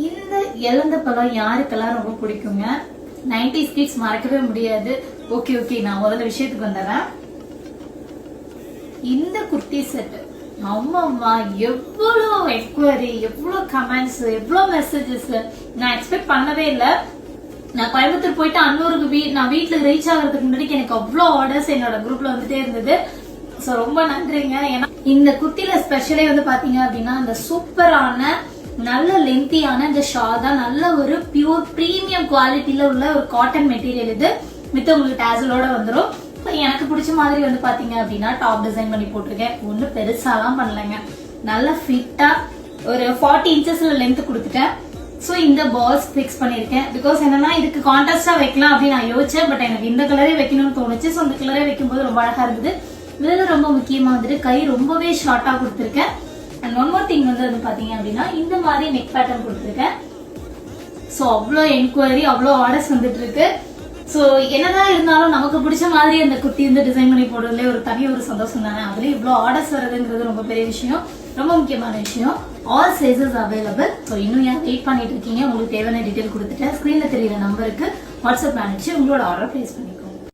இந்த இழந்த பழம் யாருக்கெல்லாம் ரொம்ப பிடிக்குங்க? 90s கிட்ஸ் மறக்கவே முடியாது. ஓகே நான் முதல்ல விஷயத்துக்கு வந்துடுறேன். இந்த குர்த்தி செட் அம்மா எவ்வளவு என்கொயரி, எவ்வளவு கமெண்ட்ஸ், எவ்வளவு மெசேஜஸ் நான் எக்ஸ்பெக்ட் பண்ணவே இல்லை. நான் கோயம்புத்தூர் போயிட்டு அன்னூருக்கு நான் வீட்டுல ரீச் ஆகிறதுக்கு முன்னாடி எனக்கு அவ்வளவு ஆர்டர்ஸ் என்னோட குரூப்ல வந்துட்டே இருந்தது. சோ ரொம்ப நன்றிங்க. ஏன்னா இந்த குர்த்தில ஸ்பெஷலே வந்து பாத்தீங்க அப்படின்னா இந்த சூப்பரான நல்ல லென்த்தியான இந்த ஷால் தான். நல்ல ஒரு பியூர் பிரீமியம் குவாலிட்டியில உள்ள ஒரு காட்டன் மெட்டீரியல். இது வித் உங்களுக்கு டேசலோட வந்துடும். எனக்கு பிடிச்ச மாதிரி வந்து பாத்தீங்க அப்படின்னா டாப் டிசைன் பண்ணி போட்டிருக்கேன். ஒண்ணு பெருசாலாம் பண்ணலங்க, நல்ல ஃபிட்டா ஒரு 40 இன்ச்சஸ்ல லென்த் கொடுத்துட்டேன். சோ இந்த பால்ஸ் பிக்ஸ் பண்ணிருக்கேன். பிகாஸ் என்னன்னா இதுக்கு கான்ட்ராஸ்டா வைக்கலாம் அப்படின்னு நான் யோசிச்சேன். பட் எனக்கு இந்த கலரே வைக்கணும்னு தோணுச்சு. சோ இந்த கலரே வைக்கும் போது ரொம்ப அழகா இருந்தது. இதுல ரொம்ப முக்கியமா வந்துட்டு கை ரொம்பவே ஷார்ட்டா கொடுத்துருக்கேன். அண்ட் ஒன் மோர் திங் வந்து பாத்தீங்க அப்படின்னா இந்த மாதிரி நெக் பேட்டர்ன் கொடுத்துருக்கேன். சோ அவ்வளோ என்கொயரி, அவ்வளோ ஆர்டர்ஸ் வந்துட்டு இருக்கு. சோ என்னதான் இருந்தாலும் நமக்கு பிடிச்ச மாதிரி அந்த குர்த்தி வந்து டிசைன் பண்ணி போடுறதுல ஒரு தனி ஒரு சந்தோஷம் தானே. அதுல இவ்வளவு ஆர்டர்ஸ் வருதுங்கிறது ரொம்ப பெரிய விஷயம், ரொம்ப முக்கியமான விஷயம். All sizes available. சோ இன்னும் ஏன் வெயிட் பண்ணிட்டு இருக்கீங்க? உங்களுக்கு தேவையான டீடைல் கொடுத்துட்டேன். ஸ்கிரீன்ல தெரியுற நம்பருக்கு வாட்ஸ்அப் அனுப்பிச்சு உங்களோட ஆர்டர் பிளேஸ் பண்ணிக்கோங்க.